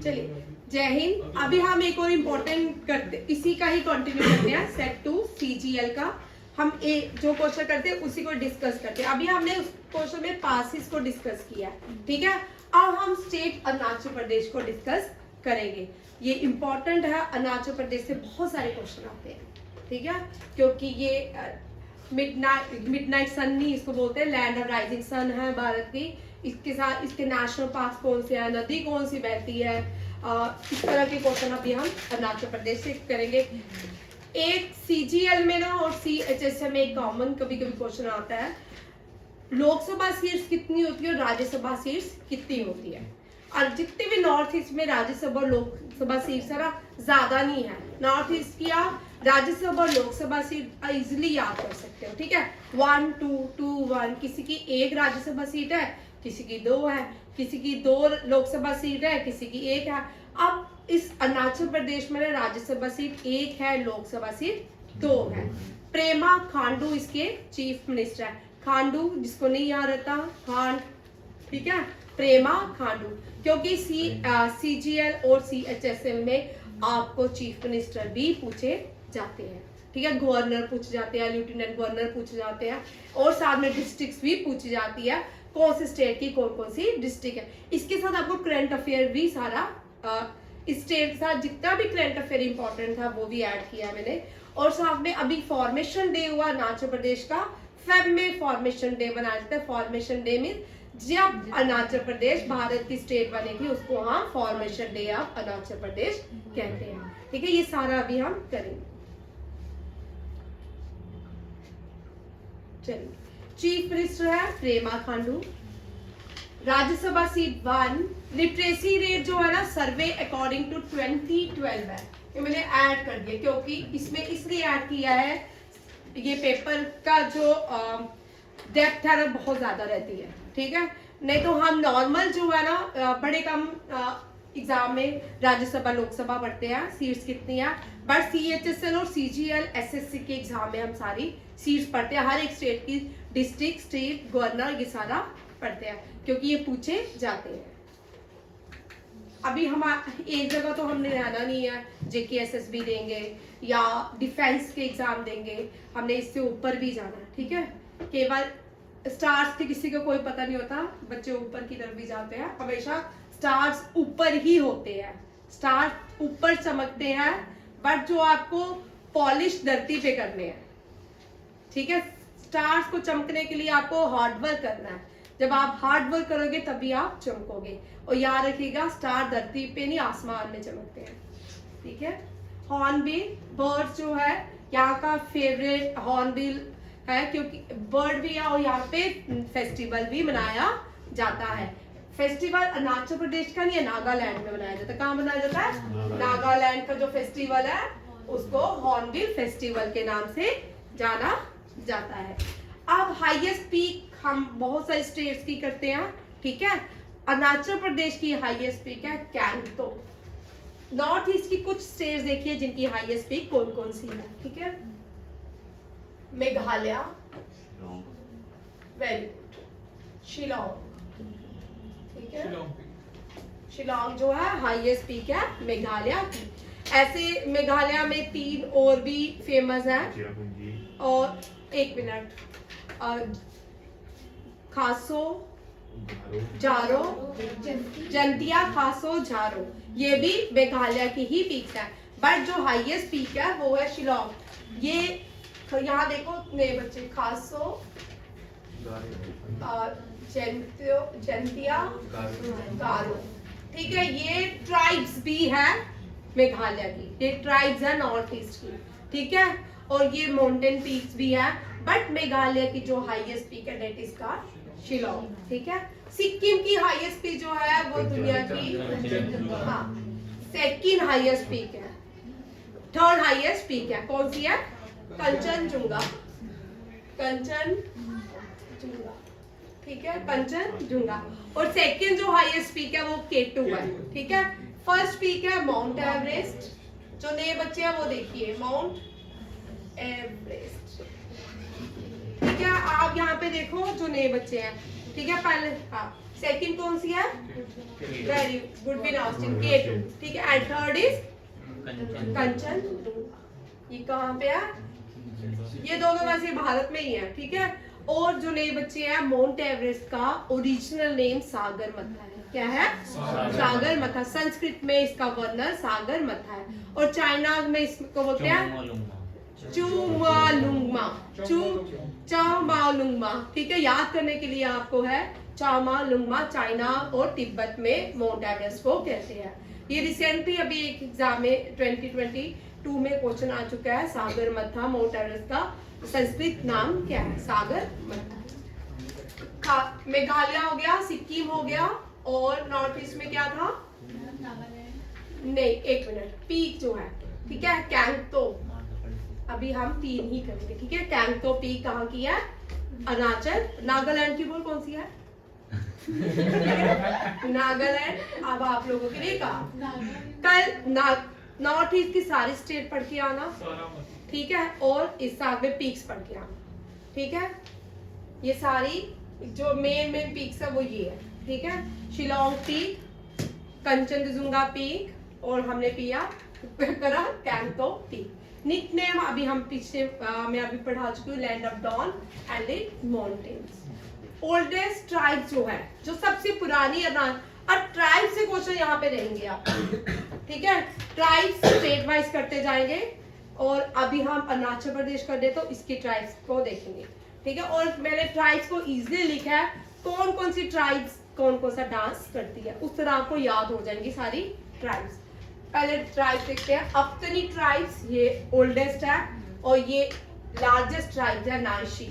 चलिए जय हिंद। अभी हम एक और इम्पोर्टेंट करते, इसी का ही कंटिन्यू करते हैं, सेट 2 CGL का। हम जो क्वेश्चन करते हैं उसी को डिस्कस करते हैं। अभी हमने उस क्वेश्चन में पासिस को डिस्कस किया, ठीक है। अब हम स्टेट अरुणाचल प्रदेश को डिस्कस करेंगे। ये इम्पोर्टेंट है, अरुणाचल प्रदेश से बहुत सारे क्वेश्चन आते हैं, ठीक है, क्योंकि ये मिडनाइट सन नहीं इसको बोलते हैं, लैंड ऑफ राइजिंग सन है भारत की। इसके साथ इसके नेशनल पार्क कौन से है, नदी कौन सी बहती है, इस तरह के क्वेश्चन अभी हम अरुणाचल प्रदेश से करेंगे। एक CGL में ना और CHS में एक कॉमन कभी कभी क्वेश्चन आता है, लोकसभा सीट्स कितनी होती है और राज्यसभा सीट्स कितनी होती है। और जितने भी नॉर्थ ईस्ट में राज्यसभा और लोकसभा सीट्स है ना, ज्यादा नहीं है। नॉर्थ ईस्ट की आप राज्यसभा और लोकसभा सीट इजिली याद कर सकते हो, ठीक है। 1 2 2 1, किसी की एक राज्यसभा सीट है, किसी की 2 है, किसी की 2 लोकसभा सीट है, किसी की 1 है। अब इस अरुणाचल प्रदेश में राज्यसभा सीट 1 है, लोकसभा सीट 2 है। प्रेमा खांडू इसके चीफ मिनिस्टर है। खांडू जिसको नहीं याद रहता, खांड, ठीक है, प्रेमा खांडू। क्योंकि CGL और CHSL में आपको चीफ मिनिस्टर भी पूछे जाते हैं, ठीक है, गवर्नर पूछे जाते हैं, लेफ्टिनेंट गवर्नर पूछे जाते हैं, और साथ में डिस्ट्रिक्ट्स भी पूछी जाती है, कौन सी स्टेट की कौन कौन सी डिस्ट्रिक्ट है। इसके साथ आपको करंट अफेयर भी सारा स्टेट के साथ जितना भी करंट अफेयर इंपॉर्टेंट था वो भी ऐड किया मैंने। और साथ में अभी फॉर्मेशन डे हुआ अरुणाचल प्रदेश का, फेब में फॉर्मेशन डे मनाया जाता है। फॉर्मेशन डे में जब अरुणाचल प्रदेश भारत की स्टेट बनी थी उसको हम formation day of Arunachal Pradesh कहते हैं, ठीक है। ये सारा अभी हम करेंगे। चलिए, चीफ मिनिस्टर है Prema Khandu. Rajya Sabha seat 1। Literacy rate जो है ना, सर्वे अकॉर्डिंग टू 2012 है, ये मैंने ऐड कर दिया क्योंकि इसमें इसलिए ऐड किया है, ये पेपर का जो डेप्थ है ना बहुत ज्यादा रहती है, ठीक है। नहीं तो हम नॉर्मल जो है ना बड़े कम एग्जाम में राज्यसभा लोकसभा पढ़ते हैं सीट्स कितनी है, बट CHSL और CGL SSC के एग्जाम में हम सारी सीट्स पढ़ते हैं, हर एक स्टेट की डिस्ट्रिक्ट, स्टेट, गवर्नर, ये सारा पढ़ते हैं क्योंकि ये पूछे जाते हैं। अभी हम एक जगह तो हमने रहना नहीं है, JKSS भी देंगे या डिफेंस के एग्जाम देंगे, हमने इससे ऊपर भी जाना है, ठीक है। केवल स्टार्स के किसी को कोई पता नहीं होता, बच्चे ऊपर की तरफ भी जाते हैं, हमेशा स्टार्स ऊपर ही होते हैं, स्टार्स ऊपर चमकते हैं, बट जो आपको पॉलिश धरती पे करने हैं, ठीक है। स्टार्स को चमकने के लिए आपको हार्ड वर्क करना है, जब आप हार्ड वर्क करोगे तभी आप चमकोगे। और याद रखिएगा, स्टार धरती पे नहीं आसमान में चमकते हैं, ठीक है। हॉर्नबिल बर्ड जो है यहाँ का फेवरेट हॉर्नबिल है क्योंकि बर्ड भी है, और यहाँ पे फेस्टिवल भी मनाया जाता है। फेस्टिवल अरुणाचल प्रदेश का नहीं है, नागालैंड में मनाया जाता है। कहाँ मनाया जाता है? नागालैंड का जो फेस्टिवल है उसको हॉर्नबिल फेस्टिवल के नाम से जाना जाता है। अब हाईएस्ट पीक हम बहुत सारे स्टेट्स की करते हैं, ठीक है। अरुणाचल प्रदेश की हाईएस्ट पीक है गैंगटोक। नॉर्थ ईस्ट की कुछ स्टेट्स देखिए जिनकी हाईएस्ट पीक कौन कौन सी है, ठीक है। मेघालय, वेरी गुड, शिलोंग, ठीक है, शिलोंग जो है हाईएस्ट पीक है मेघालय की। ऐसे मेघालय में 3 और भी फेमस है, और 1 मिनट, खासो, जारो, जंतिया, खासो, जारो, ये भी मेघालय की ही पीक है, बट जो हाईएस्ट पीक है वो है शिलोंग। ये यहाँ देखो मेरे बच्चे, खासो, जंतिया, गारो, ठीक है। ये ट्राइब्स भी है मेघालय की, ये ट्राइब्स है नॉर्थ ईस्ट की, ठीक है। और ये माउंटेन पीक्स भी है, बट मेघालय की जो हाईएस्ट पीक है दैट इज का शिलोंग, ठीक है। सिक्किम की हाईएस्ट पीक जो है वो दुनिया की सेकंड हाईएस्ट पीक है, थर्ड हाईएस्ट पीक है, कौन सी है? कंचनजुंगा, कंचनजुंगा, ठीक है, कंचनजुंगा। और सेकंड जो हाईएस्ट पीक है वो K2 है, ठीक है। फर्स्ट पीक है माउंट एवरेस्ट, जो नए बच्चे हैं वो देखिए, माउंट एवरेस्ट, ठीक है। आप यहाँ पे देखो जो नए बच्चे हैं, ठीक है। पहले हाँ, सेकंड कौन सी है? वेरी गुड ऑस्टिन, K2, ठीक है। एंड थर्ड इज कंचन, ये कहाँ पे है? ये दोनों वैसे भारत में ही है, ठीक है। और जो नए बच्चे हैं, माउंट एवरेस्ट का ओरिजिनल नेम सागर मथा है। क्या है? सागर मथा। संस्कृत में इसका वर्णन सागर मथा है। और चाइना में इसको बोलते हैं चुमालुंगमा, चामालुंगमा, ठीक है। याद करने के लिए आपको है चामालुंगमा। चाइना और तिब्बत में माउंट एवरेस्ट को कहते हैं। ये रिसेंटली अभी एक एग्जाम में 2022 में क्वेश्चन आ चुका है, सागर मथा माउंट एवरेस्ट का संस्कृत नाम क्या है? सागर मथा। मेघालय हो गया, सिक्किम हो गया, और नॉर्थ ईस्ट में क्या था? नहीं, एक मिनट, पीक जो है, ठीक है, कैंगतो। अभी हम 3 ही करेंगे, ठीक है। कैंगतो पीक कहाँ की है? अरुणाचल। नागालैंड की बोल कौन सी है? नागालैंड। अब आप लोगों के लिए कहा कल नॉर्थ ईस्ट की सारी स्टेट पढ़ के आना, ठीक है। और इस साथ में पीक्स पढ़ के आना, ठीक है। ये सारी जो मेन पीक्स है वो ये है, ठीक है। शिलोंग पीक, कंचनजुंगा पीक, और हमने करा कैंगतो पीक। निकनेम अभी हम पीछे मैं अभी पढ़ा चुकी हूँ, land of dawn and it mountains. Oldest tribe जो है, जो सबसे पुरानी, अब ट्राइब से क्वेश्चन यहाँ पे रहेंगे आप, ठीक है। ट्राइब स्टेट वाइज करते जाएंगे, और अभी हम अरुणाचल प्रदेश कर दे तो इसकी ट्राइब्स को देखेंगे, ठीक है। और मैंने ट्राइब्स को इजीली लिखा है, कौन कौन सी ट्राइब्स कौन कौन सा डांस करती है, उस तरह आपको याद हो जाएंगी सारी ट्राइब्स। पहले ट्राइब्स देखते हैं। अपतनी ट्राइब्स ये ओल्डेस्ट है, और ये लार्जेस्ट ट्राइब है नाइशी,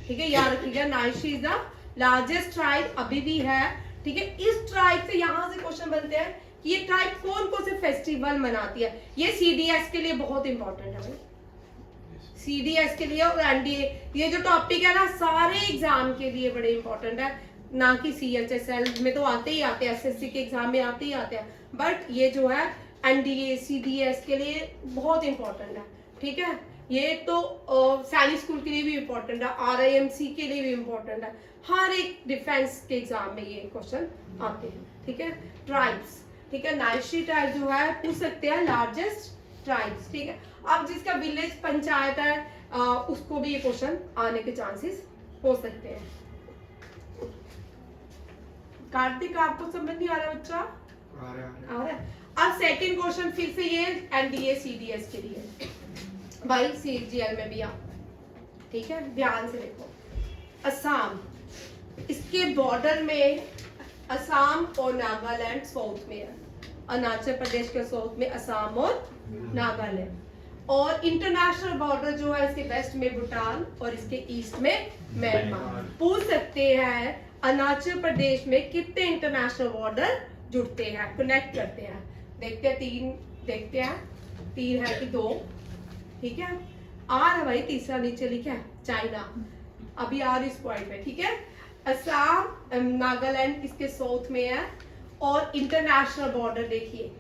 ठीक है। याद रखिएगा, Nyishi is the largest tribe अभी भी है, ठीक है। इस ट्राइब से यहाँ से क्वेश्चन बनते हैं कि ये ट्राइब कौन कौन से फेस्टिवल मनाती है। ये सीडीएस के लिए बहुत इंपॉर्टेंट है भाई, सीडीएस के लिए और एनडीए, ये जो टॉपिक है ना सारे एग्जाम के लिए बड़े इंपॉर्टेंट है, ना कि सीएचएसएल में तो आते ही आते हैं, एसएससी के एग्जाम में आते ही आते हैं, बट ये जो है एनडीए सीडीएस के लिए बहुत इंपॉर्टेंट है, ठीक है। ये तो सैनिक स्कूल के लिए भी इंपॉर्टेंट है, आरआईएमसी के लिए भी इंपॉर्टेंट है, हर एक डिफेंस के एग्जाम में ये क्वेश्चन आते हैं, ठीक है। ट्राइब्स, ठीक है। नाइशी ट्राइब जो है पूछ सकते हैं, लार्जेस्ट ट्राइब्स, ठीक है। अब जिसका विलेज पंचायत है उसको भी ये क्वेश्चन आने के चांसेस हो सकते हैं। कार्तिक आपको समझ नहीं आ रहा बच्चा? आ रहा है। अब सेकंड क्वेश्चन फिर से ये एनडीए सीडीएस के लिए भाई, सीजीएल में भी आ, ठीक है। ध्यान से देखो, असम, इसके बॉर्डर में असम और नागालैंड साउथ में है, अरुणाचल प्रदेश के साउथ में असम और नागालैंड, और इंटरनेशनल बॉर्डर जो है इसके वेस्ट में भूटान और इसके ईस्ट में म्यांमार। पूछ सकते हैं अरुणाचल प्रदेश में कितने इंटरनेशनल बॉर्डर जुड़ते हैं, कनेक्ट करते हैं? देखते हैं, 3 देखते हैं, 3 है कि 2, ठीक है। आर है भाई, तीसरा नीचे लिखा है चाइना, अभी आर इस पॉइंट पे, ठीक है। असम नागालैंड इसके साउथ में है, और इंटरनेशनल बॉर्डर देखिए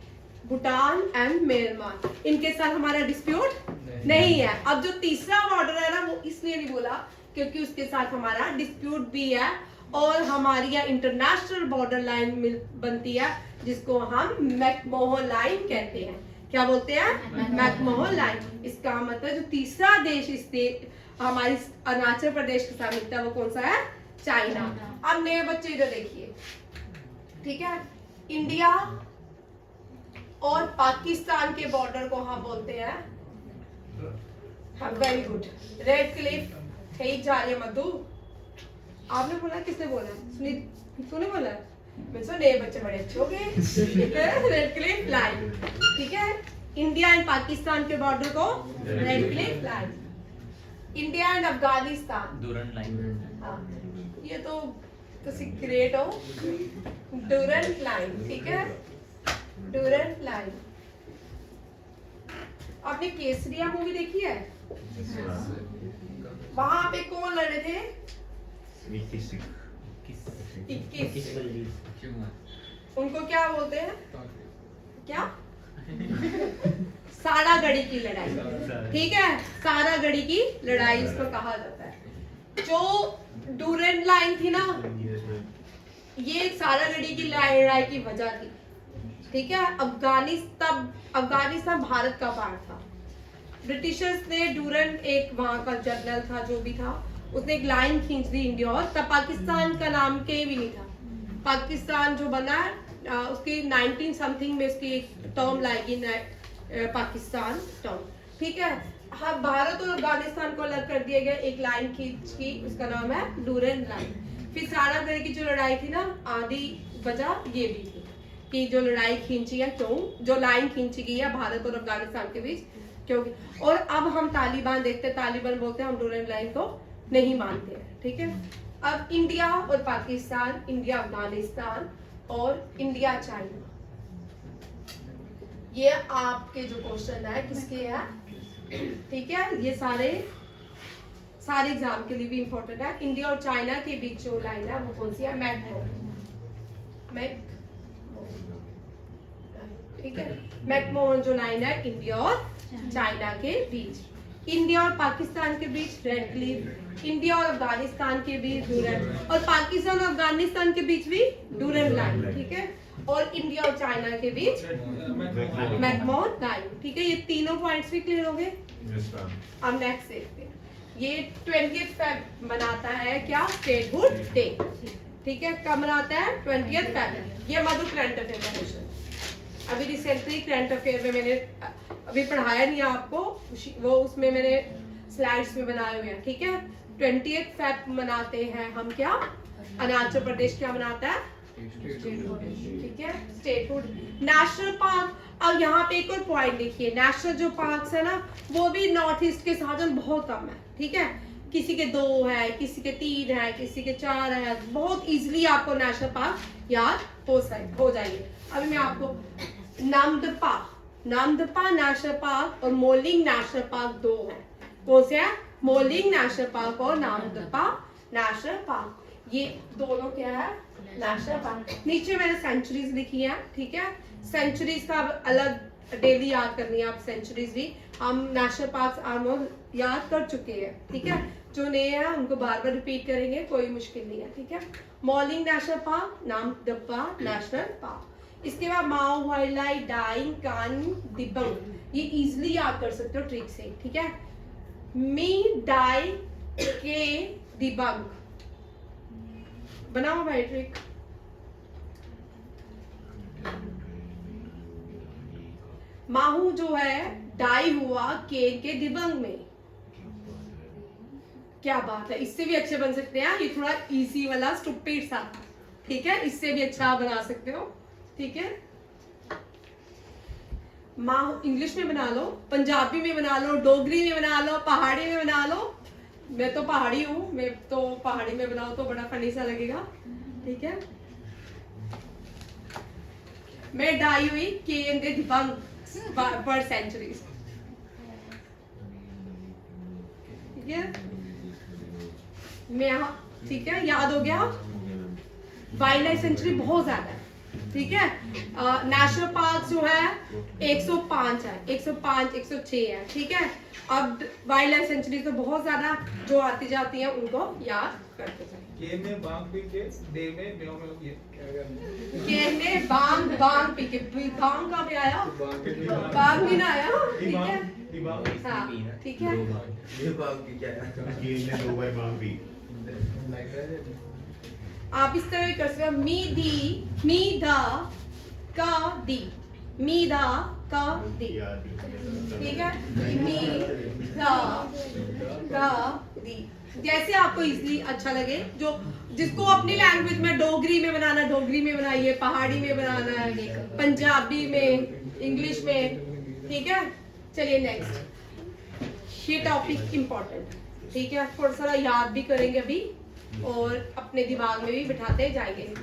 भूटान एंड म्यांमार, इनके साथ हमारा डिस्प्यूट नहीं है। अब जो तीसरा बॉर्डर है ना वो इसलिए नहीं बोला क्योंकि उसके साथ हमारा डिस्प्यूट भी है, और हमारी यहाँ इंटरनेशनल बॉर्डर लाइन बनती है जिसको हम मैकमोहन लाइन कहते हैं। क्या बोलते हैं? McMahon line. इसका मतलब जो तीसरा देश इस हमारी अरुणाचल प्रदेश के साथ मिलता है वो कौन सा है? चाइना। अब नए बच्चे इधर देखिए, ठीक है। इंडिया और पाकिस्तान के बॉर्डर को हम बोलते हैं, वेरी गुड, रेड क्लिफ। ठीक जा रही है मधु, आपने बोला, किसने बोला? सुनीत, तूने बोला? मैं तो नए बच्चे बड़े अच्छे हो गए। रेड क्लिफ लाइन, ठीक है। इंडिया एंड पाकिस्तान के बॉर्डर को red Cliff line. India and Afghanistan Durand line. हाँ, ये तो ग्रेट हो, डूरंट लाइन, ठीक है, डूरंट लाइन। आपने केसरिया मूवी देखी है? वहां पे कौन लड़े थे? 21। उनको क्या बोलते हैं? क्या? सारागढ़ी की लड़ाई, ठीक है, सारागढ़ी की लड़ाई इसको कहा जाता है। जो डूरंट लाइन थी ना, ये सारागढ़ी की लड़ाई की वजह थी, ठीक है। अफगानिस्तान भारत का पार्ट था। ब्रिटिशर्स ने डूरन, एक वहां का जनरल था जो भी था, उसने एक लाइन खींच दी इंडिया और, तब पाकिस्तान का नाम कहीं भी नहीं था। पाकिस्तान जो बना उसकी 19 समथिंग में उसकी एक टर्म लाएगी पाकिस्तान टर्म, ठीक है। हाँ, भारत और अफगानिस्तान को अलग कर दिया गया एक लाइन खींच की, उसका नाम है डूरन लाइन। फिर सारागढ़ी की जो लड़ाई थी ना, आधी वजह ये भी थी कि जो लड़ाई खींची है, क्यों जो लाइन खींची गई है भारत और अफगानिस्तान के बीच, क्योंकि। और अब हम तालिबान देखते हैं, तालिबान बोलते हैं हम डूरन लाइन को नहीं मानते हैं, ठीक है। अब इंडिया और पाकिस्तान, इंडिया अफगानिस्तान और इंडिया चाइना, ये आपके जो क्वेश्चन है किसके है, ठीक है। ये सारे एग्जाम के लिए भी इंपॉर्टेंट है। इंडिया और चाइना के बीच जो लाइन है वो कौन सी है, ठीक है। मैकमोहन जो लाइन है इंडिया और चाइना के बीच, इंडिया और पाकिस्तान के बीच रेड क्लिफ, इंडिया और अफगानिस्तान के बीच डूरन, और पाकिस्तान और अफगानिस्तान के बीच भी डूरन लाइन, ठीक है। और इंडिया और चाइना के बीच मैकमोहन लाइन, ठीक है। ये तीनों पॉइंट्स भी क्लियर हो गए। अब नेक्स्ट देखते हैं, ये 20 फेब मनाता है क्या, स्टेटहुड डे, ठीक है। कब मनाता है, 20 फेब। ये मधु करंट अफेयर का क्वेश्चन, अभी रिसेंटली करंट अफेयर में मैंने अभी पढ़ाया नहीं आपको, वो उसमें मैंने स्लाइड्स में बनाए हुए हैं, ठीक है। 20 फेब मनाते हैं हम क्या, अरुणाचल प्रदेश क्या मनाता है, ठीक है, स्टेटहुड। नेशनल पार्क, अब यहाँ पे एक और पॉइंट देखिए, नेशनल जो पार्क्स है ना वो भी नॉर्थ ईस्ट के साधन बहुत कम है, ठीक है। किसी के 2 है, किसी के 3 है, किसी के 4 है, बहुत इजीली आपको नेशनल पार्क याद हो जाएंगे। अभी मैं आपको नामदफा नेशनल पार्क और मोलिंग नेशनल पार्क 2 है, कौन से है, मोलिंग नेशनल पार्क और नामदफा नेशनल पार्क, ये दोनों क्या है, नेशनल पार्क। नीचे मैंने सेंचुरीज लिखी है, ठीक है। सेंचुरीज का अलग डेली याद करनी है आप, सेंचुरीज भी हम नेशनल पार्क ऑलमोस्ट याद कर चुके हैं, ठीक है। जो नए हैं उनको बार बार रिपीट करेंगे, कोई मुश्किल नहीं है, ठीक है। Mouling national park, Namdapha national park, इसके बाद माओ वाइल्ड लाइफ, डाइंग कान दिबंग, ये इजीली याद कर सकते हो ट्रिक से, ठीक है। मी डाई के दिबंग, बनाओ भाई ट्रिक। माहू जो है डाई हुआ के दिबंग में, क्या बात है, इससे भी अच्छे बन सकते हैं। ये थोड़ा इजी वाला स्टूपिड सा, ठीक है, इससे भी अच्छा बना सकते हो, ठीक है। माहू इंग्लिश में बना लो, पंजाबी में बना लो, डोगरी में बना लो, पहाड़ी में बना लो। मैं तो पहाड़ी हूँ, मैं तो पहाड़ी में बनाऊं तो बड़ा फनी सा लगेगा, ठीक है। मैं डाई हुई के दिबंग पर सेंचुरीज, ठीक है। मैं यहाँ, ठीक है, याद हो गया। वाइल्ड लाइफ सेंचुरी बहुत ज्यादा है, ठीक है। नेशनल पार्क जो है 105 है, 105 106 है, ठीक है। अब वाइल्ड लाइफ सेंचुरी तो बहुत ज्यादा जो आती जाती है उनको याद करते जाए। के में बांग पी के, दे में ब्यों में ये क्या करना, के में बांग पी के, बांग का भी आया, बांग भी ना आया, ठीक है, हाँ, ठीक है। ये बांग की क्या है, के ने 2 बार बांग पी, आप इस तरह भी कर सकते हो, मी दा का दी, मी दा का दी, ठीक है। मी दा का दी, जैसे आपको इजीली अच्छा लगे, जो जिसको अपनी लैंग्वेज में डोगरी में बनाना डोगरी में बनाइए, पहाड़ी में बनाना है, पंजाबी में, इंग्लिश में, ठीक है। चलिए नेक्स्ट, ये टॉपिक इम्पोर्टेंट, ठीक है, थोड़ा सा याद भी करेंगे अभी और अपने दिमाग में भी बिठाते जाएंगे।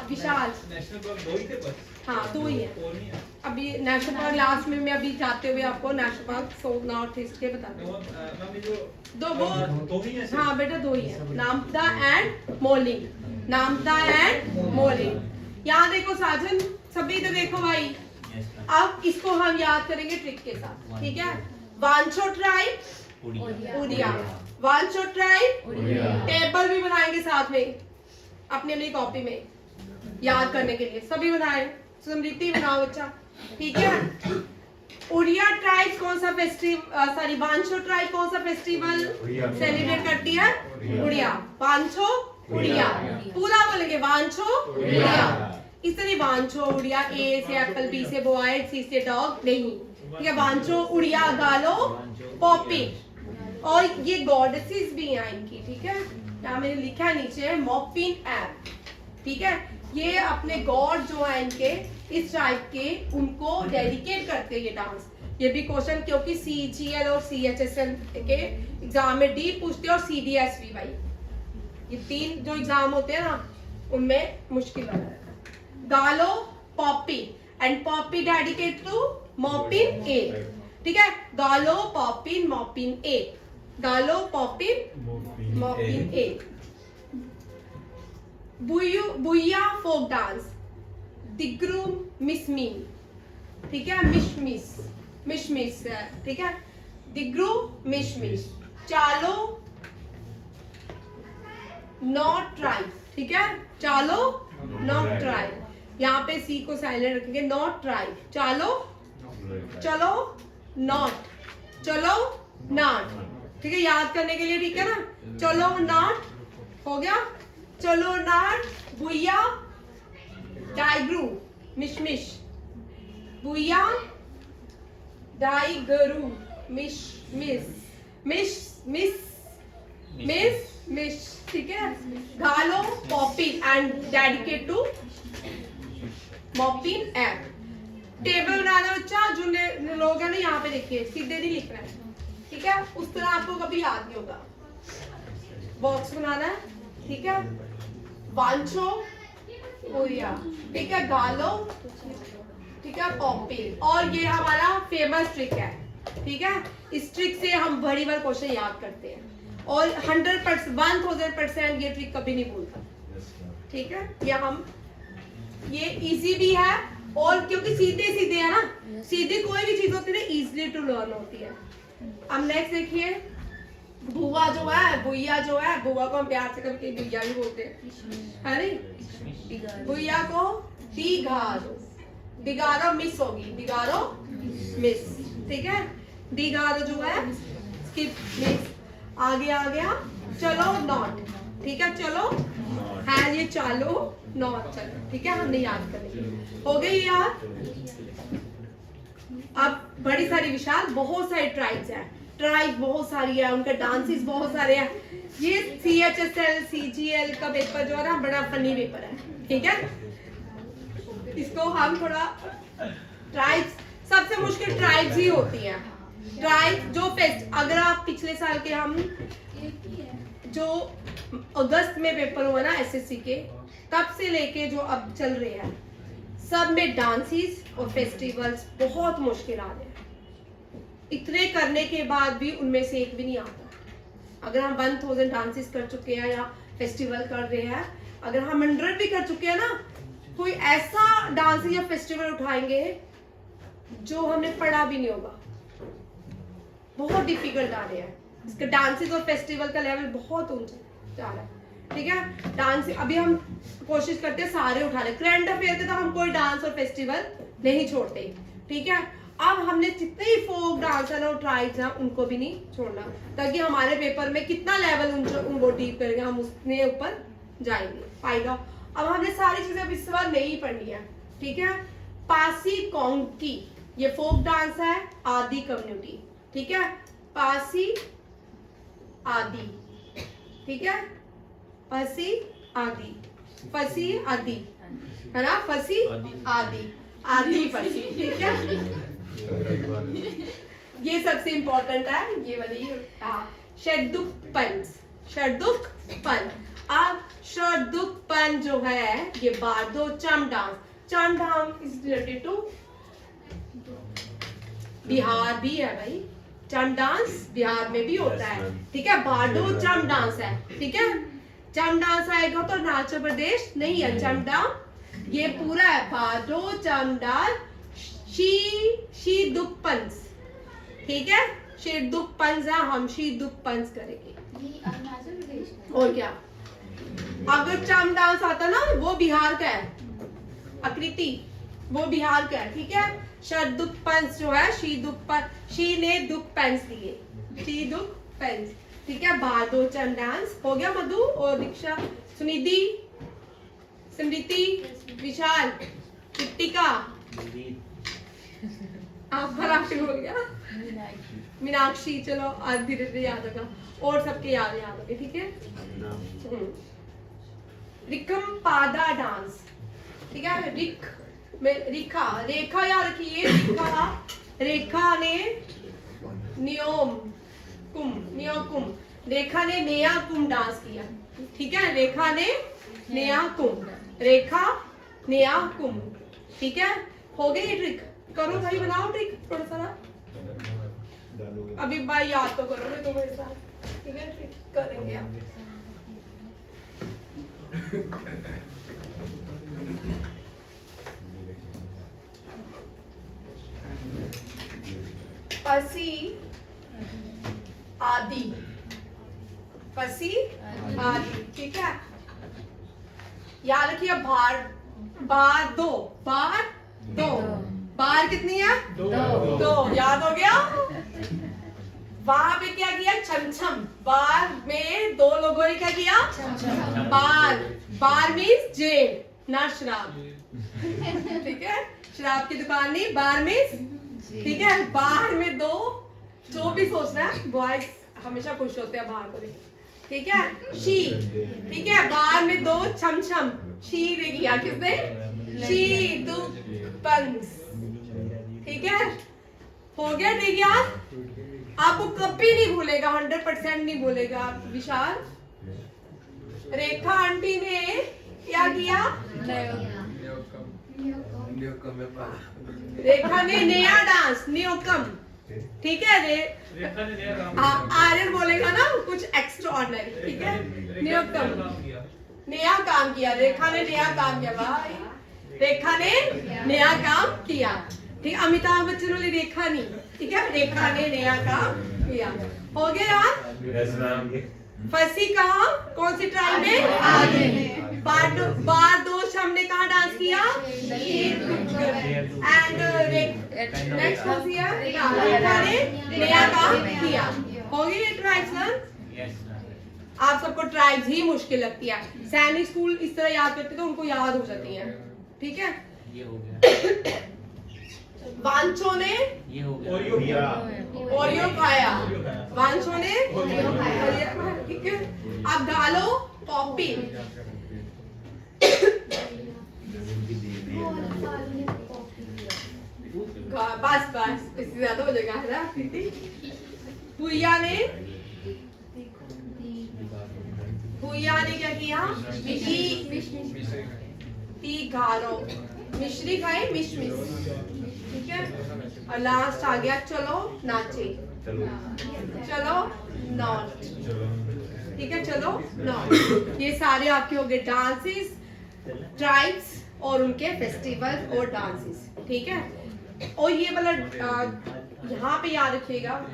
विशाल नेशनल पार्क 2 ही थे बस, हाँ 2 ही है और नहीं है। अभी। नेशनल पार्क लास्ट में मैं अभी जाते हुए आपको national park south north east के बताते हूँ। मैम जो 2 ही है, हाँ बेटा 2 ही है, नामदा एंड मोलिंग, नामदा एंड मोलिंग। यहाँ देखो साजन, सभी इधर देखो भाई। अब इसको हम याद करेंगे ट्रिक के साथ, ठीक है। Wancho tribe Oriya, Wancho tribe table भी बनाएंगे साथ में, अपनी अपनी कॉपी में याद करने के लिए सभी बनाए। स्मृति बनाओ बच्चा, ठीक है। उड़िया ट्राइब कौन सा फेस्टिवल, सॉरी वांचो ट्राइब कौन सा फेस्टिवल सेलिब्रेट करती है? उड़िया। वांचो उड़िया, पूरा बोलेंगे वांचो उड़िया। इस तरह वांचो उड़िया, ए से एप्पल, बी से बॉय, सी से डॉग नहीं, ठीक है। वांचो उड़िया, गालो पॉपी। और ये गॉडेसेस भी हैं इनकी, ठीक है। यहाँ मैंने लिखा है नीचे मॉपिन ऐप, ठीक है। ये अपने गॉड जो है इनके इस टाइप के, उनको डेडिकेट करते हैं ये डांस। ये भी क्वेश्चन क्योंकि CGL और CHSL के एग्जाम में डी पूछते हैं और CDS भी भाई, ये 3 जो एग्जाम होते हैं ना उनमें मुश्किल वाला है। Galo Popi and Popi dedicate to Mopin ए, ठीक है। गालो पॉपिन मॉपिन ए, गालो पॉपिन मॉपिन ए। बुया फोक डांस, दिग्रू मिसमीन, ठीक है। मिशमिश, ठीक है। दिग्रू मिशमिश। चालो नॉट ट्राइब, ठीक है। चालो नॉट ट्राइब, यहाँ पे सी को साइलेंट रखेंगे। नॉट ट्राइब, चालो चलो नॉट, चलो नॉट, ठीक है। याद करने के लिए, ठीक है ना। चलो नॉट हो गया, चलो नॉट। बुया डाइग्रू मिशमिश, बुया डाइगरू मिश, ठीक है। Galo Popi and dedicate to Mopin ऐप। टेबल बनाना बच्चा, जो लोग है ना यहाँ पे देखिए, सीधे नहीं लिखना है, ठीक है। उस तरह आपको कभी याद नहीं होगा। बॉक्स बनाना है, ठीक है। वांचो उड़िया, ठीक है। गालो, ठीक है। पॉपी। और ये हमारा फेमस ट्रिक है, ठीक है। इस ट्रिक से हम बड़ी बार क्वेश्चन याद करते हैं और 100% 1000% ये ट्रिक कभी नहीं भूलता, ठीक है। ये इजी भी है और क्योंकि सीधे सीधे है ना, सीधी कोई भी चीज होती है ना इजीली टू लर्न होती है। अब नेक्स्ट देखिए, बुआ जो है, बुइया जो है, बुआ को हम प्यार से कभी बुइया भी बोलते हैं, है नहीं। बुइया को दिगारो, दिगारो मिस होगी, दिगारो मिस, ठीक है। दिगारो जो है स्किप मिस। आगे आ गया चलो नॉट, ठीक है। चलो है ये चालो नॉट, चलो, ठीक है। हमने याद करेंगे, हो गई याद। अब बड़ी सारी विशाल बहुत सारी ट्राइब्स हैं, ट्राइब बहुत सारी है, उनके डांसेस बहुत सारे हैं। ये CHSL CGL का पेपर जो है ना बड़ा फनी पेपर है, ठीक है। इसको हम थोड़ा ट्राइब्स, सबसे मुश्किल ट्राइब्स ही होती हैं। ट्राइब जो फेस्ट, अगर आप पिछले साल के हम जो अगस्त में पेपर हुआ ना SSC के, तब से लेके जो अब चल रहे हैं सब में डांसेस और फेस्टिवल्स बहुत मुश्किल आ रहे हैं। इतने करने के बाद भी उनमें से एक भी नहीं आता। अगर हम 1000 डांसेस कर चुके हैं या फेस्टिवल कर रहे हैं, अगर हम 100 भी कर चुके हैं ना, कोई ऐसा डांस या फेस्टिवल उठाएंगे जो हमने पढ़ा भी नहीं होगा। बहुत डिफिकल्ट आ रहे हैं, इसके डांसेस और फेस्टिवल का लेवल बहुत ऊंचा जा रहा है, ठीक है। डांस अभी हम कोशिश करते हैं सारे उठा ले, करंट अफेयर के तो हम कोई डांस और फेस्टिवल नहीं छोड़ते, ठीक है। अब हमने जितने ही फोक डांस है ना, ट्राइब्स हैं, उनको भी नहीं छोड़ना, ताकि हमारे पेपर में कितना लेवल उनको डीप करेंगे हम उसने ऊपर जाएंगे, फायदा। अब हमने सारी चीजें इस बार नहीं पढ़नी है, ठीक है। पासी कोंकी ये फोक डांस है, आदि कम्युनिटी, ठीक है। पासी आदि, ठीक है। फसी आदि, फसी आदि है ना, फसी आदि, आदि फसी, ठीक है। ये सबसे इंपॉर्टेंट है, ये वाली शर्दुक पंच, शर्दुक पंच। अब शर्दुक पंच जो है ये बारदो Cham dance, Cham dance is related to Bihar भी है भाई, चम डांस बिहार में भी होता है, ठीक है। बारदो चम डांस है, ठीक है। चम डांस आएगा तो अरुणाचल प्रदेश नहीं है, चम डांस ये पूरा है, बारदो चम डांस शी दुख पंच, ठीक है। शी दुख पंच है, हम शी दुख पंच करेंगे, अरुणाचल प्रदेश और क्या अगर चम डांस आता ना वो बिहार का है, आकृति वो बिहार का है, ठीक है। शरदुक पंस जो है शी ने दुख पेंस लिए, शी दुख पेंस, ठीक है। बारदो चम डांस हो गया। मधु और दीक्षा, सुनिधि, स्मृति, विशाल, कृतिका, आप फराशी हो गया, मीनाक्षी, चलो आज धीरे धीरे याद होगा और सबके याद होंगे, ठीक है। रिकम पादा डांस, ठीक है। रेखा याद रखिए, रेखा ने नियोकुम, रेखा ने नया कुम डांस किया, ठीक है। रेखा ने नया कुम, रेखा नया कुम, ठीक है। हो गई ये ट्रिक, करो भाई, बनाओ ट्रिक थोड़ा सा ना। अभी भाई याद तो करोगे तो मेरे साथ, ठीक है। ट्रिक करेंगे आप। पसी आदि, पसी आदि, ठीक है। याद रखिए बार दो, बार कितनी है? दो, याद हो गया। वहां पे क्या किया? छम, बार में दो लोगों ने क्या किया? बार मीन्स जेल, ना शराब, ठीक है। शराब की दुकान नहीं, बार मीन्स, ठीक है। बाहर में दो, जो भी सोचना है, बॉयज हमेशा खुश होते हैं बाहर को देख, ठीक है। शी, ठीक है। बाहर में दो छम, शी ने किया, किसने? शी दुख पंस, ठीक है। हो गया ठीक यार, आपको कभी नहीं भूलेगा, 100% नहीं भूलेगा। विशाल, रेखा आंटी ने क्या किया? रेखा ने नया डांस, न्यूकम, ठीक है। आर्यन बोलेगा ना कुछ एक्स्ट्रा ऑर्डिनरी, ठीक है। न्यूकम, नया काम किया, रेखा ने नया काम किया भाई, रेखा ने नया काम किया, ठीक है। अमिताभ बच्चन वाली रेखा नहीं, ठीक है। रेखा ने नया काम किया। हो गया यार। फंसी कहाँ, कौन सी ट्राइब में? आगे। बारदोश हमने कहाँ डांस किया? एंड नेक्स्ट कौन सी है? रेखा ने नया काम किया। हो गई ये ट्राइब्स ना? आप सबको ट्राइब्स ही मुश्किल लगती है, सैनिक स्कूल इस तरह याद करते तो उनको याद हो जाती है, ठीक है। ये हो गया। वांचो ने ये हो गया। ओरियो खाया, वांचो ने ओरियो खाया, ठीक है। अब डालो पॉपी, बस इससे ज्यादा हो जाएगा, है ना। हुइया ने क्या किया? मिश्री खाई, मिशमिश, ठीक है। और लास्ट आ गया चलो नाचे, चलो नॉट, ठीक है। चलो नॉट, ये सारे आपके हो गए डांसेस, ट्राइब्स और उनके फेस्टिवल और डांसेस, ठीक है। और ये वाला यहाँ पे याद रखिएगा,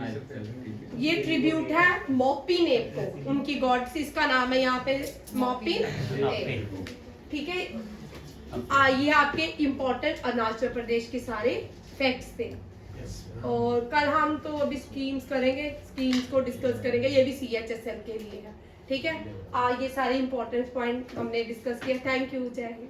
ये ट्रिब्यूट है मोपी नेप को, उनकी गॉडेस का नाम है यहाँ पे मोपी नेप, ठीक है। ये आपके इम्पोर्टेंट अरुणाचल प्रदेश के सारे फैक्ट्स थे। और कल हम तो अभी स्कीम्स करेंगे, स्कीम्स को डिस्कस करेंगे, ये भी CHSM के लिए है, ठीक है। ये सारे इम्पोर्टेंट पॉइंट हमने डिस्कस किया। थैंक यू, जय हिंद।